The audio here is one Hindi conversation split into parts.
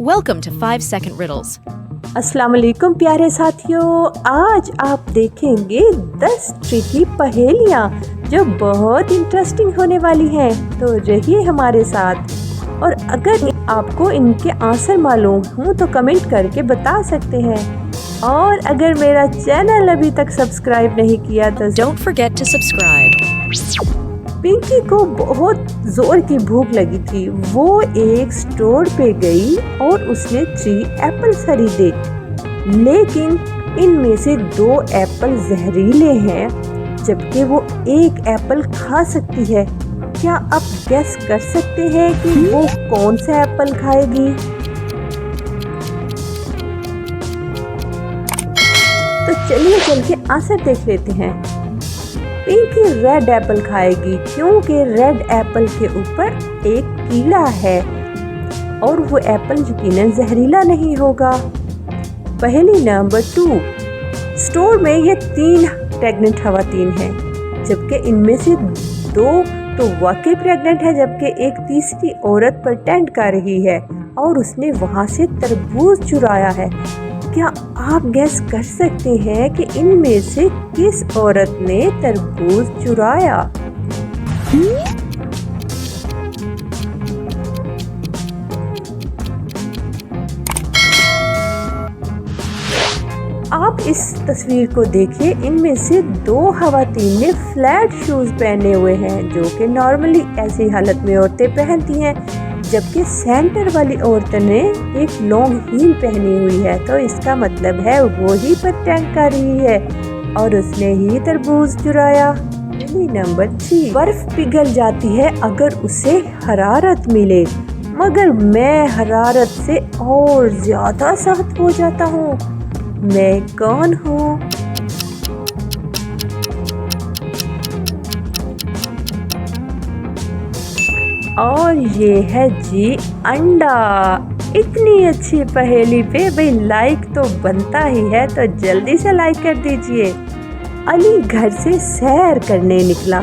Welcome to 5-Second Riddles. अस्सलाम वालेकुम प्यारे साथियों, आज आप देखेंगे 10 ट्रिकी पहेलियाँ जो बहुत इंटरेस्टिंग होने वाली हैं। तो रहिए हमारे साथ और अगर आपको इनके आंसर मालूम हो तो कमेंट करके बता सकते हैं। और अगर मेरा चैनल अभी तक सब्सक्राइब नहीं किया तो Don't forget to subscribe. Pinky को बहुत जोर की भूख लगी थी। वो एक स्टोर पे गई और उसने 3 एप्पल खरीदे, लेकिन इनमें से 2 एप्पल जहरीले हैं जबकि वो 1 एप्पल खा सकती है। क्या आप गेस कर सकते हैं कि वो कौन सा एप्पल खाएगी? तो चलिए चल के आंसर देख लेते हैं। पिंकी रेड एप्पल खाएगी क्योंकि रेड एप्पल के ऊपर एक कीड़ा है और वो एप्पल यकीनन जहरीला नहीं होगा। पहेली नंबर 2, स्टोर में ये 3 प्रेग्नेंट खवातीन हैं जबकि इनमें से 2 तो वाकई प्रेग्नेंट है जबकि एक तीसरी औरत प्रेटेंड कर रही है और उसने वहाँ से तरबूज चुराया है। क्या आप गैस कर सकते हैं कि इनमें से किस औरत ने तरबूज चुराया? आप इस तस्वीर को देखिए, इनमें से 2 खवातीन ने फ्लैट शूज पहने हुए हैं जो कि नॉर्मली ऐसी हालत में औरतें पहनती हैं, जबकि सेंटर वाली औरत ने एक लॉन्ग हील पहनी हुई है। तो इसका मतलब है वो ही प्रेटेंड कर रही है और उसने ही तरबूज चुराया। नंबर 3, बर्फ पिघल जाती है अगर उसे हरारत मिले, मगर मैं हरारत से और ज्यादा सख्त हो जाता हूँ। मैं कौन हूँ? और ये है जी अंडा। इतनी अच्छी पहेली पे भाई लाइक तो बनता ही है, तो जल्दी से लाइक कर दीजिए। अली घर से सैर करने निकला,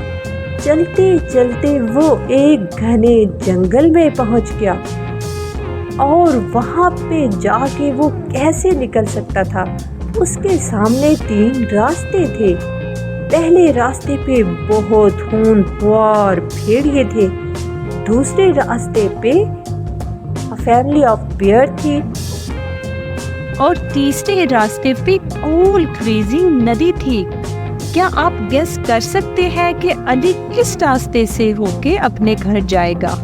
चलते चलते वो एक घने जंगल में पहुंच गया और वहां पे जाके वो कैसे निकल सकता था? उसके सामने 3 रास्ते थे। पहले रास्ते पे बहुत खूंखार भेड़िए थे, दूसरे रास्ते पे फैमिली ऑफ बियर थी और तीसरे रास्ते पे ऑल क्रेजी नदी थी। क्या आप गेस कर सकते हैं कि अली किस रास्ते से होके अपने घर जाएगा?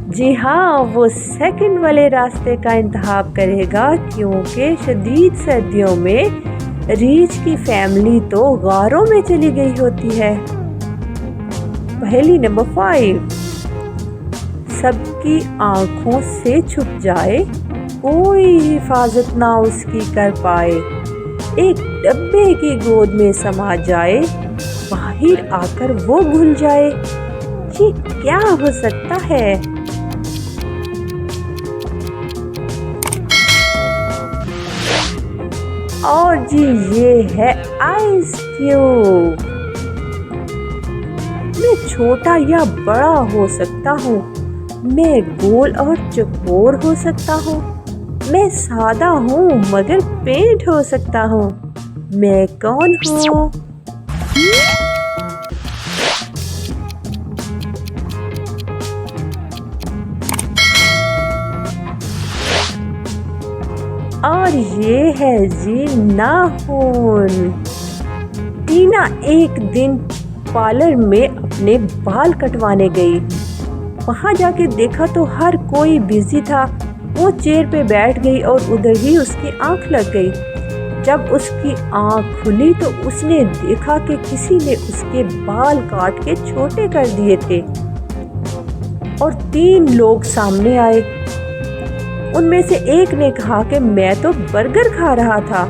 जी हाँ, वो सेकंड वाले रास्ते का इंतखाब करेगा क्योंकि शदीद सर्दियों में रीछ की फैमिली तो गारों में चली गई होती है। पहेली नंबर 5, सबकी आंखों से छुप जाए, कोई हिफाजत ना उसकी कर पाए, एक डब्बे की गोद में समा जाए, बाहर आकर वो भूल जाए। ये क्या हो सकता है? और जी ये है आइस क्यूब। मैं छोटा या बड़ा हो सकता हूँ, मैं गोल और चौकोर हो सकता हूँ, मैं सादा हूँ मगर पेंट हो सकता हूँ। मैं कौन हूँ? और ये है जी नाखून। टीना एक दिन पार्लर में अपने बाल कटवाने गई। वहां जाके देखा तो हर कोई बिजी था। वो चेयर पे बैठ गई और उधर ही उसकी आंख लग गई। जब उसकी आंख खुली तो उसने देखा कि किसी ने उसके बाल काट के छोटे कर दिए थे और 3 लोग सामने आए। उनमें से एक ने कहा कि मैं तो बर्गर खा रहा था।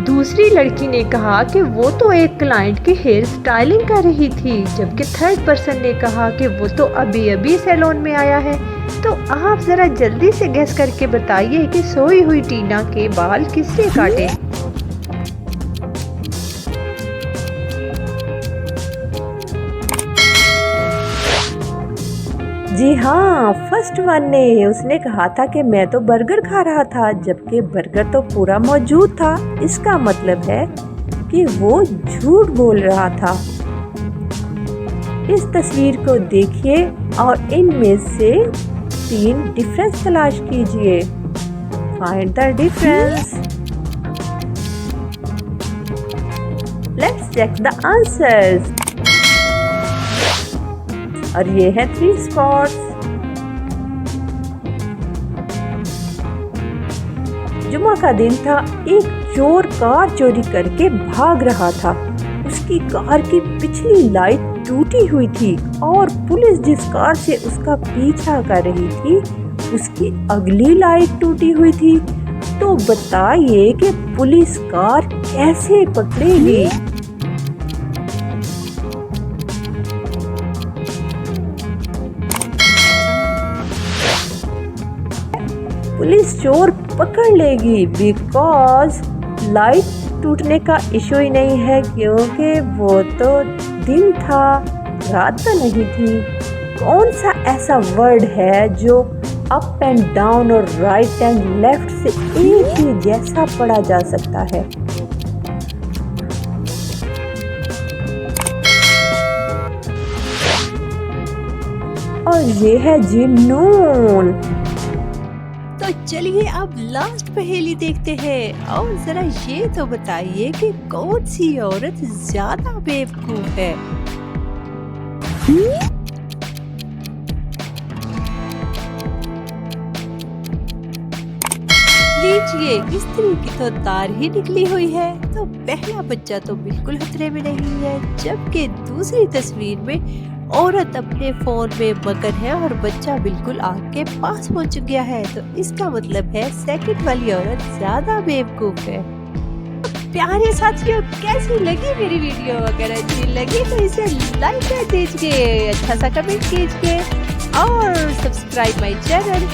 दूसरी लड़की ने कहा कि वो तो एक क्लाइंट की हेयर स्टाइलिंग कर रही थी, जबकि थर्ड पर्सन ने कहा कि वो तो अभी अभी सैलून में आया है। तो आप जरा जल्दी से गेस करके बताइए कि सोई हुई टीना के बाल किसने काटे? जी हाँ, फर्स्ट वन ने उसने कहा था कि मैं तो बर्गर खा रहा था, जबकि बर्गर तो पूरा मौजूद था। इसका मतलब है कि वो झूठ बोल रहा था। इस तस्वीर को देखिए और इनमें से 3 डिफरेंस तलाश कीजिए। Find the difference. Let's check the answers. और ये है 3 स्पॉट्स। जुमा का दिन था। एक चोर कार चोरी करके भाग रहा था। उसकी कार की पिछली लाइट टूटी हुई थी और पुलिस जिस कार से उसका पीछा कर रही थी उसकी अगली लाइट टूटी हुई थी। तो बताइए कि पुलिस कार कैसे पकड़ेगी? पुलिस चोर पकड़ लेगी बिकॉज लाइट टूटने का इशू ही नहीं है, क्योंकि वो तो दिन था, रात तो नहीं थी। कौन सा ऐसा वर्ड है जो अप एंड डाउन और राइट एंड लेफ्ट से एक ही जैसा पढ़ा जा सकता है? और ये है जुनून। तो चलिए अब लास्ट पहेली देखते हैं और जरा ये तो बताइए कि कौन सी औरत ज्यादा बेवकूफ है? लीजिए, स्त्री की तो तार ही निकली हुई है। तो पहला बच्चा तो बिल्कुल खतरे में नहीं है, जबकि दूसरी तस्वीर में औरत अपने फोन में मगन है और बच्चा बिल्कुल आग के पास पहुंच गया है। तो इसका मतलब है सेकंड वाली औरत ज्यादा बेवकूफ है। प्यारे साथियों, कैसी लगी मेरी वीडियो? अगर अच्छी लगी तो इसे लाइक कर दीजिए, अच्छा सा कमेंट कीजिए और सब्सक्राइब माय चैनल